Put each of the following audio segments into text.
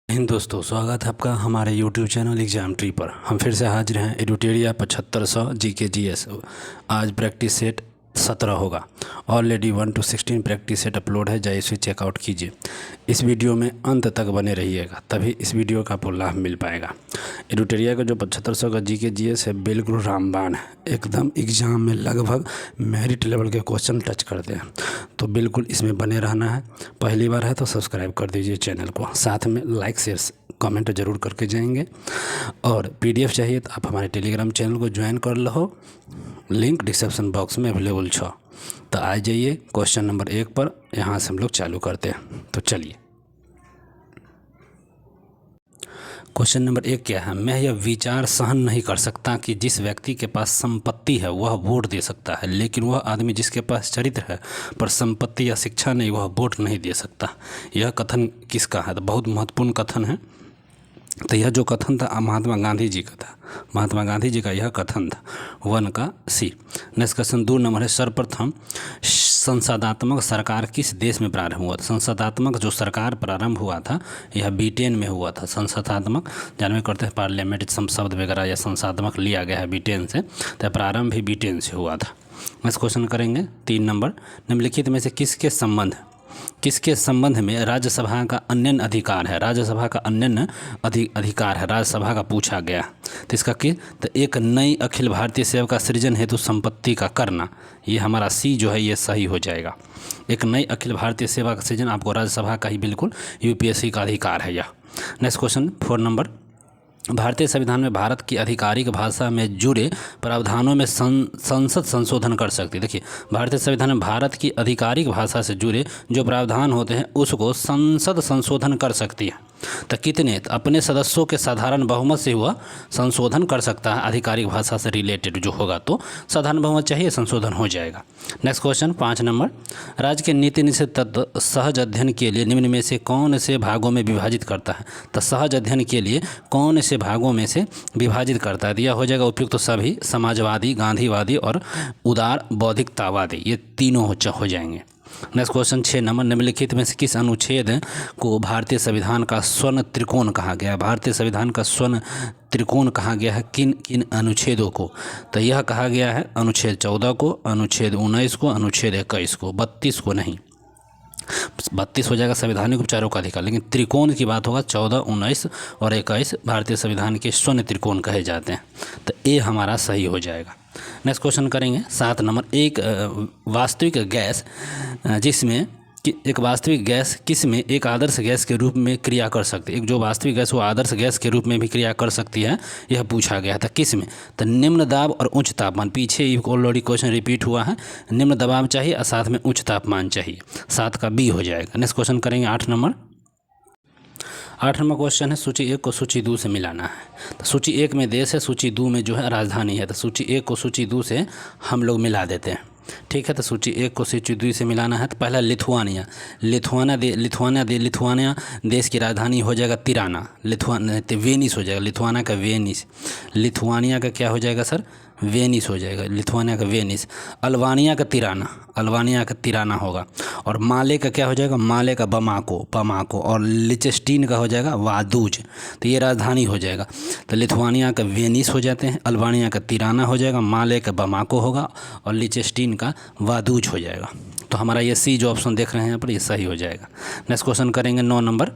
हिंद दोस्तों, स्वागत है आपका हमारे YouTube चैनल एग्जाम ट्री पर। हम फिर से हाजिर हैं। एडुटेरिया 7500 GK GS। आज प्रैक्टिस सेट 17 होगा। Already 1 to 16 practice set upload है, जाइए इसे चेकआउट कीजिए। इस वीडियो में अंत तक बने रहिएगा, तभी इस वीडियो का आपको लाभ मिल पाएगा। एडुटेरिया का जो 7500 का GK GS है बिल्कुल रामबाण है, एकदम एग्ज़ाम में लगभग मेरिट लेवल के क्वेश्चन टच करते हैं। तो बिल्कुल इसमें बने रहना है। पहली बार है तो सब्सक्राइब कर दीजिए चैनल को, साथ में लाइक शेयर कमेंट जरूर करके जाएंगे। और PDF चाहिए तो आप हमारे टेलीग्राम चैनल को ज्वाइन कर लो, लिंक डिस्क्रिप्शन बॉक्स में अवेलेबल छो। तो आ जाइए क्वेश्चन नंबर 1 पर, यहाँ से हम लोग चालू करते हैं। तो चलिए, क्वेश्चन नंबर 1 क्या है। मैं यह विचार सहन नहीं कर सकता कि जिस व्यक्ति के पास संपत्ति है वह वोट दे सकता है, लेकिन वह आदमी जिसके पास चरित्र है पर संपत्ति या शिक्षा नहीं, वह वोट नहीं दे सकता। यह कथन किसका है? तो बहुत महत्वपूर्ण कथन है। तो यह जो कथन था महात्मा गांधी जी का था। महात्मा गांधी जी का यह कथन था। 1 का C। नेक्स्ट क्वेश्चन 2 नंबर है। सर्वप्रथम संसदात्मक सरकार किस देश में प्रारंभ हुआ था? संसदात्मक जो सरकार प्रारंभ हुआ था यह ब्रिटेन में हुआ था। संसदात्मक जानवे करते हैं पार्लियामेंट शब्द वगैरह या संसदात्मक लिया गया है ब्रिटेन से, तो प्रारंभ भी ब्रिटेन से हुआ था। नेक्स्ट क्वेश्चन करेंगे 3 नंबर। निम्नलिखित में से किसके संबंध में राज्यसभा का अन्य अधिकार है? राज्यसभा का अन्य अधिकार है, राज्यसभा का पूछा गया। तो इसका तो एक नई अखिल भारतीय सेवा का सृजन हेतु संपत्ति का करना, ये हमारा C जो है ये सही हो जाएगा। एक नई अखिल भारतीय सेवा का सृजन आपको राज्यसभा का ही बिल्कुल UPSC का अधिकार है यह। Next question 4 number. भारतीय संविधान में भारत की आधिकारिक भाषा में जुड़े प्रावधानों में संसद संशोधन कर सकती है। देखिए, भारतीय संविधान में भारत की आधिकारिक भाषा से जुड़े जो प्रावधान होते हैं उसको संसद संशोधन कर सकती है। तो कितने? तो अपने सदस्यों के साधारण बहुमत से हुआ संशोधन कर सकता है। आधिकारिक भाषा से रिलेटेड जो होगा तो साधारण बहुमत चाहिए, संशोधन हो जाएगा। Next question 5 number. राज्य के नीति निषेध तत्व सहज अध्ययन के लिए निम्न में से कौन से भागों में विभाजित करता है? तो सहज अध्ययन के लिए कौन से भागों में से विभाजित करता है? दिया हो जाएगा उपयुक्त तो सभी, समाजवादी, गांधीवादी और उदार बौद्धिकतावादी, ये तीनों हो जाएंगे। Next question 6 number. निम्नलिखित में से किस अनुच्छेद को भारतीय संविधान का स्वर्ण त्रिकोण कहा गया है? भारतीय संविधान का स्वर्ण त्रिकोण कहा गया है किन किन अनुच्छेदों को? तो यह कहा गया है अनुच्छेद 14 को, अनुच्छेद 19 को, अनुच्छेद 21 को, 32 को नहीं। 32 हो जाएगा संवैधानिक उपचारों का अधिकार, लेकिन त्रिकोण की बात होगा 14, 19 और 21 भारतीय संविधान के स्वर्ण त्रिकोण कहे जाते हैं। तो ये हमारा सही हो जाएगा। नेक्स्ट क्वेश्चन करेंगे 7 नंबर। एक वास्तविक गैस जिसमें एक वास्तविक गैस किस में एक आदर्श गैस के रूप में क्रिया कर सकती है? एक जो वास्तविक गैस वो आदर्श गैस के रूप में भी क्रिया कर सकती है, यह पूछा गया था। किस में? तो निम्न दाब और उच्च तापमान। पीछे ऑलरेडी क्वेश्चन रिपीट हुआ है। निम्न दबाव चाहिए और साथ में उच्च तापमान चाहिए। 7 का B हो जाएगा। नेक्स्ट क्वेश्चन करेंगे 8 नंबर। 8 नंबर क्वेश्चन है सूची 1 को सूची 2 से मिलाना है। तो सूची 1 में देश है, सूची 2 में जो है राजधानी है। तो सूची 1 को सूची 2 से हम लोग मिला देते हैं, ठीक है। तो सूची 1 को सूची 2 से मिलाना है। तो पहला लिथुआनिया देश की राजधानी हो जाएगा तिराना। वेनिस हो जाएगा, लिथुआना का वेनिस। लिथुआनिया का क्या हो जाएगा सर? वेनिस हो जाएगा, लिथुआनिया का वेनिस। अल्बानिया का तिराना होगा। और माले का क्या हो जाएगा? माले का बमाको। और लिचेस्टीन का हो जाएगा वादूज। तो ये राजधानी हो जाएगा। तो लिथुआनिया का वेनिस हो जाते हैं, अल्बानिया का तिराना हो जाएगा, माले का बमाको होगा और लिचेस्टीन का वादूज हो जाएगा। तो हमारा ये C जो ऑप्शन देख रहे हैं यहाँ पर, ये सही हो जाएगा। नेक्स्ट क्वेश्चन करेंगे 9 नंबर।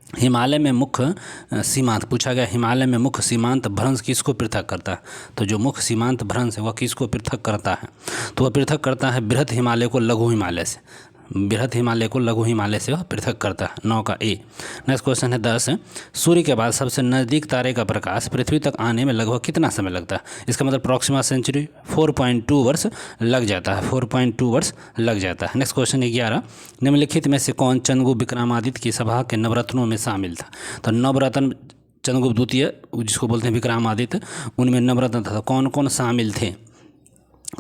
हिमालय में मुख्य सीमांत पूछा गया। हिमालय में मुख्य सीमांत भ्रंश किसको पृथक करता है? तो जो मुख्य सीमांत भ्रंश है वह किसको पृथक करता है? तो वह पृथक करता है बृहद हिमालय को लघु हिमालय से। बृहद हिमालय को लघु हिमालय से वह पृथक करता है। 9 का A। नेक्स्ट क्वेश्चन है 10। सूर्य के बाद सबसे नज़दीक तारे का प्रकाश पृथ्वी तक आने में लगभग कितना समय लगता है? इसका मतलब प्रॉक्सिमा सेंचुरी 4.2 वर्ष लग जाता है। 4.2 वर्ष लग जाता है। Next question 11। निम्नलिखित में से कौन चंद्रगुप्त विक्रमादित्य की सभा के नवरत्नों में शामिल था? तो नवरत्न चंद्रगुप्त द्वितीय जिसको बोलते हैं विक्रमादित्य, उनमें नवरत्न था। कौन कौन शामिल थे?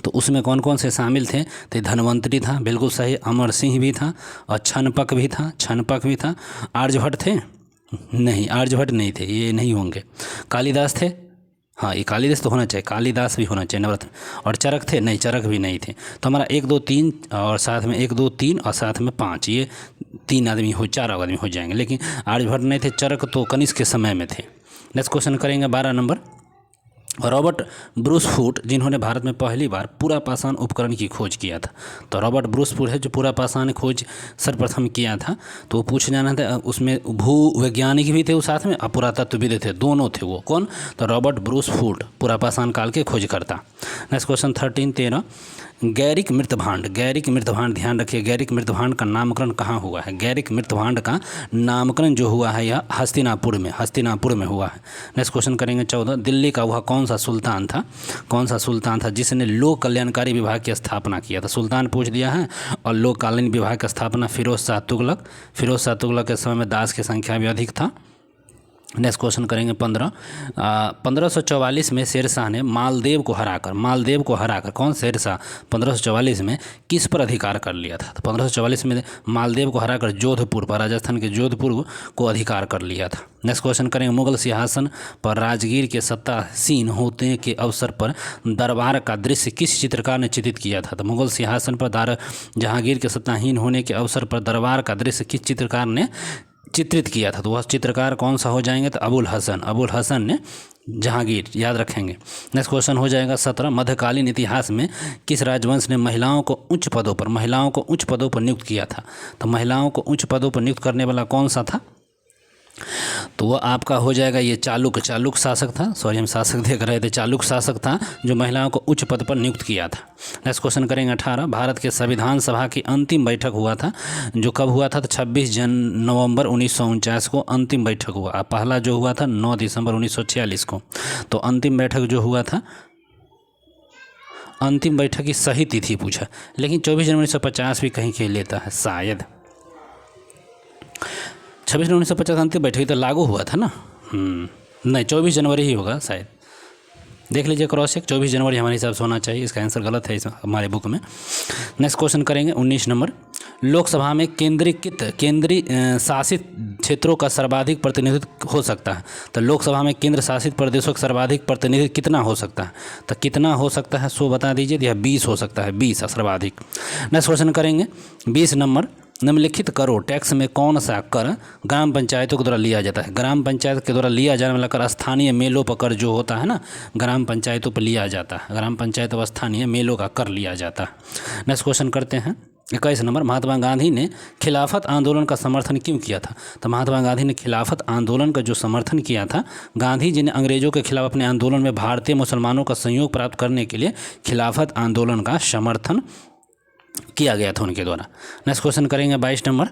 तो उसमें कौन कौन से शामिल थे? तो धन्वंतरी था, बिल्कुल सही। अमर सिंह भी था और छनपक भी था। आर्यभट्ट थे? नहीं, आर्यभट्ट नहीं थे, ये नहीं होंगे। कालिदास थे? हाँ, ये कालिदास तो होना चाहिए, कालिदास भी होना चाहिए नवरत्न। और चरक थे? नहीं, चरक भी नहीं थे। तो हमारा 1 2 3 और साथ में 1 2 3 और साथ में 5, ये 3 आदमी हो, 4 आदमी हो जाएंगे। लेकिन आर्यभट्ट नहीं थे, चरक तो कनिष्क के समय में थे। नेक्स्ट क्वेश्चन करेंगे 12 नंबर। रॉबर्ट ब्रूस फूट, जिन्होंने भारत में पहली बार पूरा पाषाण उपकरण की खोज किया था। तो रॉबर्ट ब्रूस फूट है जो पूरा पाषाण खोज सर्वप्रथम किया था। तो वो पूछ जाना था, उसमें भू वैज्ञानिक भी थे वो साथ में, और पुरातत्वविद थे, दोनों थे वो। कौन? तो रॉबर्ट ब्रूस फूट, पूरा पाषाण काल के खोजकर्ता। Next question 13 गैरिक मृतभांड। गैरिक मृतभांड, ध्यान रखिए, गैरिक मृतभांड का नामकरण कहाँ हुआ है? गैरिक मृतभांड का नामकरण जो हुआ है यह हस्तिनापुर में हुआ है। नेक्स्ट क्वेश्चन करेंगे 14 दिल्ली का वह कौन सा सुल्तान था जिसने लोक कल्याणकारी विभाग की स्थापना किया था? सुल्तान पूछ दिया है। और लोक कल्याण विभाग की स्थापना फिरोज शाह तुगलक के समय में दास की संख्या भी अधिक था। नेक्स्ट क्वेश्चन करेंगे 1544 में शेरशाह ने मालदेव को हराकर कौन? शेरशाह 1544 में किस पर अधिकार कर लिया था? तो 1544 में मालदेव को हराकर जोधपुर पर, राजस्थान के जोधपुर को अधिकार कर लिया था। नेक्स्ट क्वेश्चन करेंगे मुगल सिंहासन पर राजगीर के सत्तासीन होने के अवसर पर दरबार का दृश्य किस चित्रकार ने चित्रित किया था? तो मुगल सिंहासन पर जहांगीर के सत्ताहीन होने के अवसर पर दरबार का दृश्य किस चित्रकार ने चित्रित किया था? तो वह चित्रकार कौन सा हो जाएंगे? तो अबुल हसन ने जहांगीर, याद रखेंगे। नेक्स्ट क्वेश्चन हो जाएगा 17 मध्यकालीन इतिहास में किस राजवंश ने महिलाओं को उच्च पदों पर नियुक्त किया था? तो महिलाओं को उच्च पदों पर नियुक्त करने वाला कौन सा था? तो वह आपका हो जाएगा ये चालुक्य शासक था। सॉरी, हम शासक देख रहे थे, चालुक्य शासक था जो महिलाओं को उच्च पद पर नियुक्त किया था। नेक्स्ट क्वेश्चन करेंगे 18 भारत के संविधान सभा की अंतिम बैठक हुआ था जो कब हुआ था? तो 26 नवंबर 1949 को अंतिम बैठक हुआ। पहला जो हुआ था 9 दिसंबर 1946 को। तो अंतिम बैठक जो हुआ था, अंतिम बैठक की सही तिथि पूछा, लेकिन 24 जनवरी 1950 भी कहीं कहीं लेता है शायद। 26 जनवरी 1950 अंतिम बैठक तो लागू हुआ था ना? नहीं, 24 जनवरी ही होगा शायद, देख लीजिए क्रॉस चेक। 24 जनवरी हमारे हिसाब से होना चाहिए, इसका आंसर गलत है इस हमारे बुक में। नेक्स्ट क्वेश्चन करेंगे 19 नंबर। लोकसभा में केंद्रीय शासित क्षेत्रों का सर्वाधिक प्रतिनिधित्व हो सकता है? तो लोकसभा में केंद्र शासित प्रदेशों का सर्वाधिक प्रतिनिधित्व कितना हो सकता है? तो कितना हो सकता है सो बता दीजिए। यह 20 हो सकता है, 20 सर्वाधिक। नेक्स्ट क्वेश्चन करेंगे 20 नंबर। निम्नलिखित करों टैक्स में कौन सा कर ग्राम पंचायतों के द्वारा लिया जाता है? ग्राम पंचायत के द्वारा लिया जाने वाला कर स्थानीय मेलों पर कर जो होता है ना, ग्राम पंचायतों पर लिया जाता है। ग्राम पंचायत व स्थानीय मेलों का कर लिया जाता है। नेक्स्ट क्वेश्चन करते हैं 21 नंबर। महात्मा गांधी ने खिलाफत आंदोलन का समर्थन क्यों किया था? तो महात्मा गांधी ने खिलाफत आंदोलन का जो समर्थन किया था, गांधी जी ने अंग्रेजों के खिलाफ अपने आंदोलन में भारतीय मुसलमानों का सहयोग प्राप्त करने के लिए खिलाफत आंदोलन का समर्थन किया गया था उनके द्वारा। नेक्स्ट क्वेश्चन करेंगे 22 नंबर।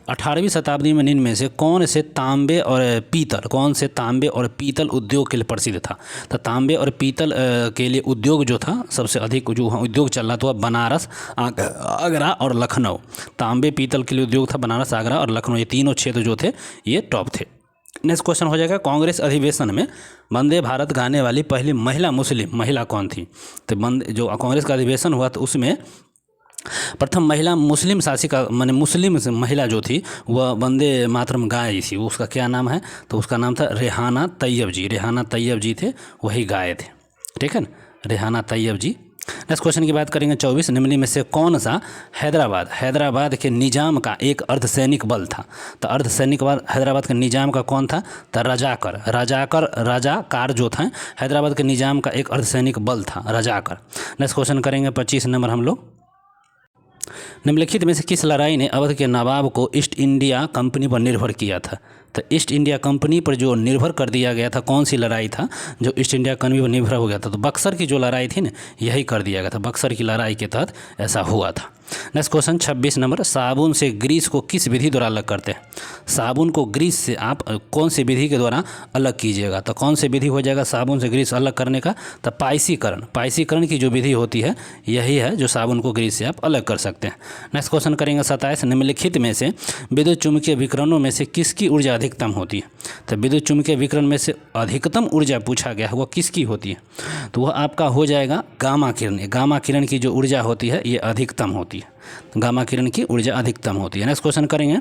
18वीं शताब्दी में निम्न में से कौन से तांबे और पीतल उद्योग के लिए प्रसिद्ध था? तो तांबे और पीतल के लिए उद्योग जो था, सबसे अधिक जो उद्योग चल रहा था वह बनारस, आगरा और लखनऊ। तांबे पीतल के लिए उद्योग था बनारस, आगरा और लखनऊ, ये तीनों क्षेत्र जो थे ये टॉप थे। नेक्स्ट क्वेश्चन हो जाएगा कांग्रेस अधिवेशन में वंदे भारत गाने वाली पहली महिला कौन थी? तो जो कांग्रेस का अधिवेशन हुआ तो उसमें प्रथम महिला मुस्लिम शासिका माने मुस्लिम महिला जो थी वह वंदे मातरम गाई थी। उसका क्या नाम है? तो उसका नाम था रेहाना तैयब जी थे, वही गाए थे। ठीक है ना, रेहाना तैयब जी। नेक्स्ट क्वेश्चन की बात करेंगे 24। निम्न में से कौन सा हैदराबाद के निजाम का एक अर्धसैनिक बल था? तो अर्धसैनिक बल हैदराबाद के निजाम का कौन था? तो रजाकार जो था हैदराबाद के निजाम का एक अर्धसैनिक बल था, रजाकर। नेक्स्ट क्वेश्चन करेंगे 25 नंबर हम लोग। निम्नलिखित में से किस लड़ाई ने अवध के नवाब को ईस्ट इंडिया कंपनी पर निर्भर किया था? तो ईस्ट इंडिया कंपनी पर जो निर्भर कर दिया गया था, कौन सी लड़ाई था जो ईस्ट इंडिया कंपनी पर निर्भर हो गया था? तो बक्सर की जो लड़ाई थी ना, यही कर दिया गया था। बक्सर की लड़ाई के तहत ऐसा हुआ था। Next question 26 number. साबुन से ग्रीस को किस विधि द्वारा अलग करते हैं? साबुन को ग्रीस से आप कौन सी विधि के द्वारा अलग कीजिएगा? तो कौन सी विधि हो जाएगा साबुन से ग्रीस अलग करने का? तो पाइसीकरण की जो विधि होती है यही है जो साबुन को ग्रीस से आप अलग कर सकते हैं। नेक्स्ट क्वेश्चन करेंगे 27। निम्नलिखित में से विद्युत चुम्बकीय विकिरणों में से किसकी ऊर्जा अधिकतम होती है? तो विद्युत चुम्बकीय विकिरण में से अधिकतम ऊर्जा पूछा गया है वह किसकी होती है? तो वह आपका हो जाएगा गामा किरण की जो ऊर्जा होती है ये अधिकतम होती है। गामा किरण की ऊर्जा अधिकतम होती है। नेक्स्ट क्वेश्चन करेंगे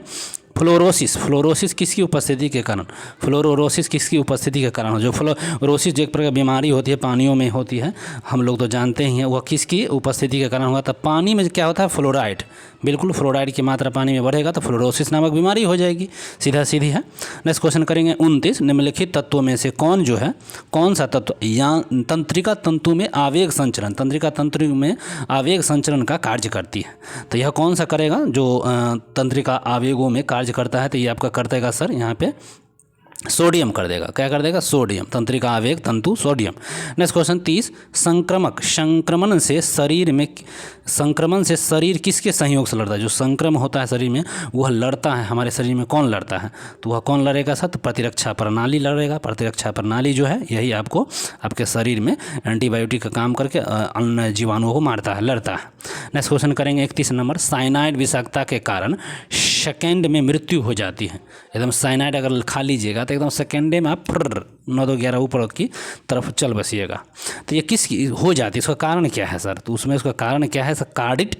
फ्लोरोसिस, फ्लोरोसिस किसकी उपस्थिति के कारण, फ्लोरोसिस किसकी उपस्थिति के कारण हो, जो फ्लोरोसिस जो एक प्रकार की बीमारी होती है पानियों में होती है, हम लोग तो जानते ही हैं, वह किसकी उपस्थिति के कारण हुआ था। पानी में क्या होता है, फ्लोराइड, बिल्कुल फ्लोराइड की मात्रा पानी में बढ़ेगा तो फ्लोरोसिस नामक बीमारी हो जाएगी, सीधा सीधी है। नेक्स्ट क्वेश्चन करेंगे 29, निम्नलिखित तत्वों में से कौन जो है, कौन सा तत्व या तंत्रिका तंतु में आवेग संचरण, तंत्रिका तंत्र में आवेग संचरण का कार्य करती है। तो यह कौन सा करेगा जो तंत्रिका आवेगों में कार्य करता है, तो ये आपका कर देगा सर यहाँ पे सोडियम कर देगा। क्या कर देगा, सोडियम, तंत्रिका आवेग तंतु सोडियम। नेक्स्ट क्वेश्चन 30, संक्रमक, संक्रमण से शरीर किसके सहयोग से लड़ता है, जो संक्रमण होता है शरीर में वह लड़ता है, हमारे शरीर में कौन लड़ता है, तो वह कौन लड़ेगा सर, तो प्रतिरक्षा प्रणाली लड़ेगा। प्रतिरक्षा प्रणाली जो है यही आपको आपके शरीर में एंटीबायोटिक का काम करके अन्य जीवाणुओं को मारता है, लड़ता है। नेक्स्ट क्वेश्चन करेंगे 31 नंबर, साइनाइड विषाक्तता के कारण सेकेंड में मृत्यु हो जाती है। एकदम साइनाइड अगर खा लीजिएगा तो एकदम सेकेंडे में आप 9 2 11 ऊपर की तरफ चल बसिएगा। तो ये किसकी हो जाती है, इसका कारण क्या है सर, तो उसमें उसका कारण क्या है सर, कार्डिक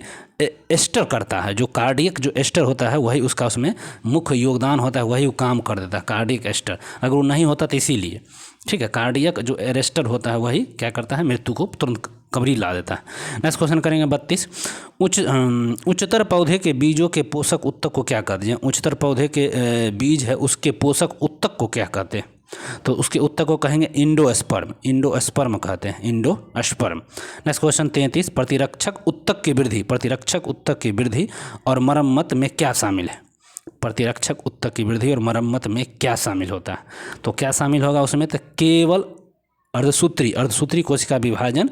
एस्टर करता है, जो कार्डियक जो एस्टर होता है वही उसका उसमें मुख्य योगदान होता है, वही वो काम कर देता है, कार्डियक एस्टर। अगर वो नहीं होता तो इसीलिए, ठीक है, कार्डियक जो एरेस्टर होता है वही क्या करता है, मृत्यु को तुरंत कबरी ला देता है। नेक्स्ट क्वेश्चन करेंगे 32, उच्चतर पौधे के बीजों के पोषक उत्तक को क्या कहते हैं, उच्चतर पौधे के बीज है उसके पोषक उत्तक को क्या कहते हैं, तो उसके उत्तक को कहेंगे इंडोस्पर्म, इंडोस्पर्म कहते हैं, इंडोस्पर्म। नेक्स्ट क्वेश्चन 33, प्रतिरक्षक उत्तक की वृद्धि, प्रतिरक्षक उत्तक की वृद्धि और मरम्मत में क्या शामिल है, प्रतिरक्षक उत्तक की वृद्धि और मरम्मत में क्या शामिल होता है, तो क्या शामिल होगा उसमें, तो केवल अर्धसूत्री कोशिका विभाजन,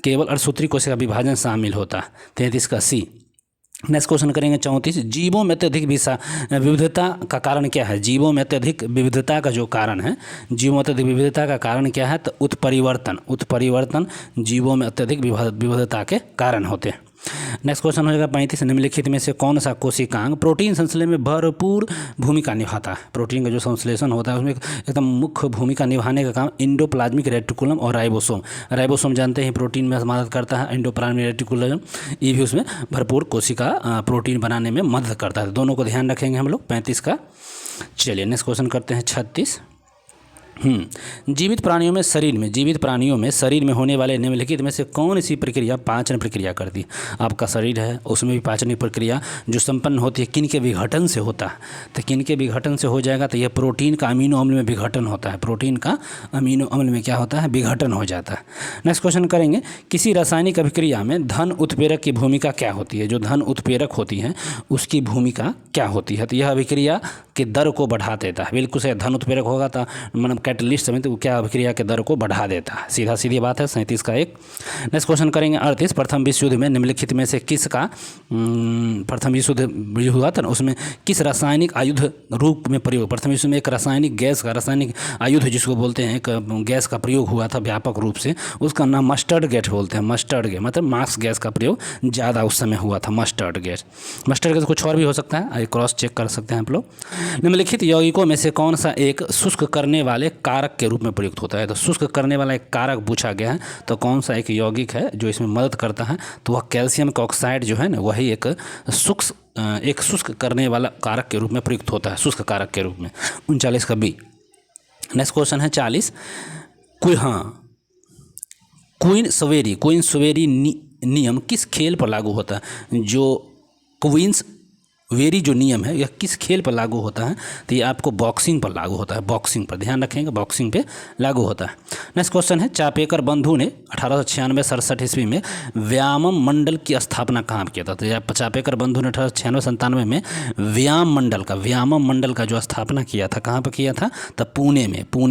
केवल अर्धसूत्री कोशिका विभाजन शामिल होता है, 33 का सी। नेक्स्ट क्वेश्चन करेंगे 34, जीवों में अत्यधिक विविधता का कारण क्या है, जीवों में अत्यधिक विविधता का जो कारण है, जीवों में अत्यधिक विविधता का कारण क्या है, तो उत्परिवर्तन जीवों में अत्यधिक विविधता के कारण होते हैं। नेक्स्ट क्वेश्चन हो जाएगा 35, निम्नलिखित में से कौन सा कोशिकांग प्रोटीन संश्लेषण में भरपूर भूमिका निभाता है, प्रोटीन का जो संश्लेषण होता है उसमें एकदम मुख्य भूमिका निभाने का काम एंडोप्लाज्मिक रेटिकुलम और राइबोसोम जानते हैं प्रोटीन में मदद करता है, एंडोप्लाज्मिक रेटिकुलम ये भी उसमें भरपूर कोशिका प्रोटीन बनाने में मदद करता है, दोनों को ध्यान रखेंगे हम लोग 35 का। चलिए नेक्स्ट क्वेश्चन करते हैं 36, जीवित प्राणियों में शरीर में होने वाले निम्नलिखित में से कौन सी प्रक्रिया पाचन प्रक्रिया करती है, आपका शरीर है उसमें भी पाचन प्रक्रिया जो संपन्न होती है किन के विघटन से होता है, तो किन के विघटन से हो जाएगा, तो यह प्रोटीन का अमीनो अम्ल में विघटन होता है, प्रोटीन का अमीनो अम्ल में क्या होता है, विघटन हो जाता है। नेक्स्ट क्वेश्चन करेंगे, किसी रासायनिक अभिक्रिया में धन उत्प्रेरक की भूमिका क्या होती है, जो धन उत्प्रेरक होती है उसकी भूमिका क्या होती है, तो यह अभिक्रिया के दर को बढ़ा देता है, बिल्कुल से धन उत्प्रेरक होगा तो मतलब कैटलिस्ट में तो क्या अभिक्रिया के दर को बढ़ा देता है, सीधा सीधी बात है, 37 का 1। नेक्स्ट क्वेश्चन करेंगे 38, प्रथम विश्व युद्ध में निम्नलिखित में से किसका प्रथम विश्व युद्ध हुआ था उसमें किस रासायनिक आयुध रूप में प्रयोग, प्रथम विश्व में एक रासायनिक गैस का रासायनिक आयुध जिसको बोलते हैं एक गैस का प्रयोग हुआ था व्यापक रूप से, उसका नाम मस्टर्ड गैस बोलते हैं, मस्टर्ड गैस मतलब मार्क्स गैस का प्रयोग ज़्यादा उस समय हुआ था, मस्टर्ड गैस कुछ और भी हो सकता है, क्रॉस चेक कर सकते हैं आप लोग। निम्नलिखित यौगिकों में से कौन सा एक शुष्क करने वाले कारक के रूप में प्रयुक्त होता है, तो शुष्क करने वाला एक कारक पूछा गया है, तो कौन सा एक यौगिक है जो इसमें मदद करता है, तो वह कैल्शियम का ऑक्साइड जो है ना वही एक शुष्क करने वाला कारक के रूप में प्रयुक्त होता है, शुष्क कारक के रूप में, 39 का बी। नेक्स्ट क्वेश्चन है 40, क्वीन सवेरी नियम किस खेल पर लागू होता है, जो क्वींस वेरी जो नियम है यह किस खेल पर लागू होता है, तो ये आपको बॉक्सिंग पर लागू होता है, बॉक्सिंग पर ध्यान रखेंगे, बॉक्सिंग पे लागू होता है। नेक्स्ट क्वेश्चन है, चापेकर बंधु ने 1896-67 ईस्वी में व्यायाम मंडल की स्थापना कहाँ किया था, तो चापेकर बंधु ने 1896-97 में व्यायाम मंडल का जो स्थापना किया था कहाँ पर किया था, तो पुणे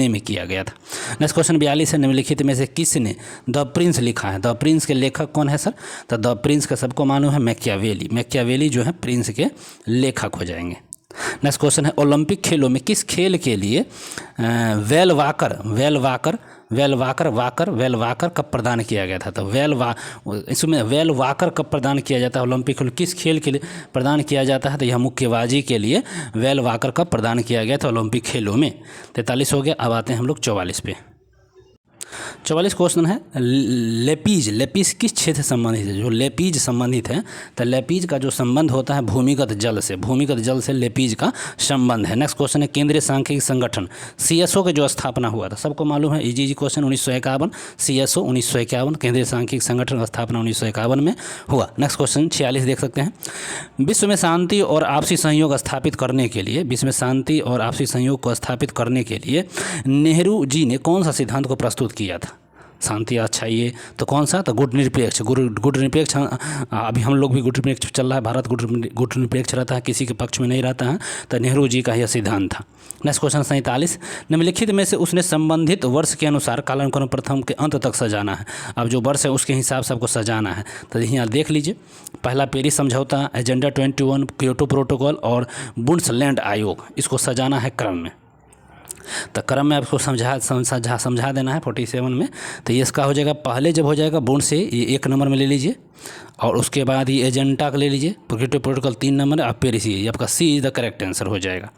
में किया गया था। नेक्स्ट क्वेश्चन 42 है, निम्नलिखित में से किसने द प्रिंस लिखा है, द प्रिंस के लेखक कौन है सर, तो द प्रिंस का सबको मालूम है मैकियावेली जो है प्रिंस के लेखक हो जाएंगे। नेक्स्ट क्वेश्चन है, ओलंपिक खेलों में किस खेल के लिए वेल वाकर कब प्रदान किया गया था, तो इसमें वेल वाकर कब प्रदान किया जाता है, ओलंपिक खेल किस खेल के लिए प्रदान किया जाता है, तो यह मुक्केबाजी के लिए वेल वाकर कब प्रदान किया गया था ओलंपिक खेलों में। 43 हो गया, अब आते हैं हम लोग 44 पे। 44 क्वेश्चन है लेपीज। लेपीज किस क्षेत्र से संबंधित है? जो लेपीज संबंधित है तो लेपीज का जो संबंध होता है भूमिगत जल से, भूमिगत जल से लेपीज का संबंध है। नेक्स्ट क्वेश्चन है केंद्रीय सांख्यिकी संगठन CSO के जो स्थापना हुआ था, सबको मालूम है, इजी क्वेश्चन 1951, CSO 1951, केंद्रीय सांख्यिकी संगठन का स्थापना 1951 में हुआ। नेक्स्ट क्वेश्चन 46 देख सकते हैं। विश्व में शांति और आपसी सहयोग स्थापित करने के लिए, विश्व में शांति और आपसी सहयोग को स्थापित करने के लिए नेहरू जी ने कौन सा सिद्धांत को प्रस्तुत किया था? शांति अच्छा ये तो कौन सा? तो गुट निरपेक्ष। गुट निरपेक्ष, अभी हम लोग भी गुट निरपेक्ष चल रहा है, भारत गुट निरपेक्ष रहता है, किसी के पक्ष में नहीं रहता है, तो नेहरू जी का यह सिद्धांत था। नेक्स्ट क्वेश्चन 47, निम्नलिखित में से उसने संबंधित वर्ष के अनुसार कालानुक्रम प्रथम के अंत तक सजाना है। अब जो वर्ष है उसके हिसाब से आपको सजाना है, तो यहाँ देख लीजिए। पहला पेरिस समझौता, एजेंडा 21, क्योटो प्रोटोकॉल और बुंडसलैंड आयोग, इसको सजाना है क्रम में। तो क्रम में आपको समझा देना है 47 में। तो ये इसका हो जाएगा, पहले जब हो जाएगा बुंड से ये 1 नंबर में ले लीजिए, और उसके बाद ये एजेंडा का ले लीजिए, क्योटो प्रोटोकॉल 3 नंबर, आप पेरिस, ये आपका C is the correct answer हो जाएगा।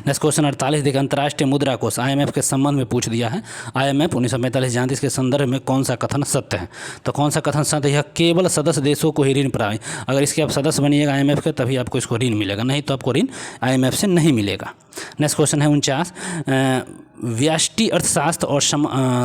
नेक्स्ट क्वेश्चन 48 देखिए, अंतर्राष्ट्रीय मुद्रा कोष IMF के संबंध में पूछ दिया है। IMF 1945 जानते, इसके संदर्भ में कौन सा कथन सत्य है? तो कौन सा कथन सत्य है? यह केवल सदस्य देशों को ही ऋण प्रदान, अगर इसके आप सदस्य बनिएगा IMF के तभी आपको इसको ऋण मिलेगा, नहीं तो आपको ऋण IMF से नहीं मिलेगा। नेक्स्ट क्वेश्चन है 49, व्यष्टि अर्थशास्त्र और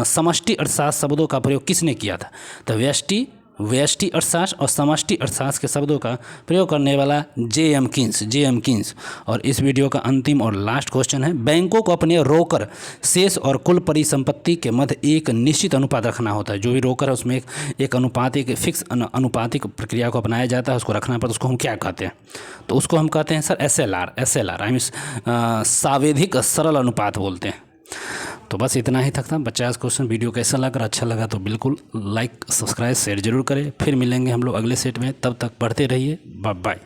समष्टि अर्थशास्त्र शब्दों का प्रयोग किसने किया था? तो व्यष्टि अर्थशास्त्र और समष्टि अर्थशास्त्र के शब्दों का प्रयोग करने वाला J.M. कीन्स। और इस वीडियो का अंतिम और लास्ट क्वेश्चन है, बैंकों को अपने रोकर शेष और कुल परिसंपत्ति के मध्य एक निश्चित अनुपात रखना होता है। जो भी रोकर है उसमें एक अनुपातिक फिक्स अनुपातिक प्रक्रिया को अपनाया जाता है, उसको रखना पड़ता है। उसको हम क्या कहते हैं? तो उसको हम कहते हैं सर SLR आई मीन सावेधिक सरल अनुपात बोलते हैं। तो बस इतना ही तक था 50 क्वेश्चन। वीडियो कैसा लगा? अच्छा लगा तो बिल्कुल लाइक, सब्सक्राइब, शेयर जरूर करें। फिर मिलेंगे हम लोग अगले सेट में, तब तक पढ़ते रहिए। Bye bye.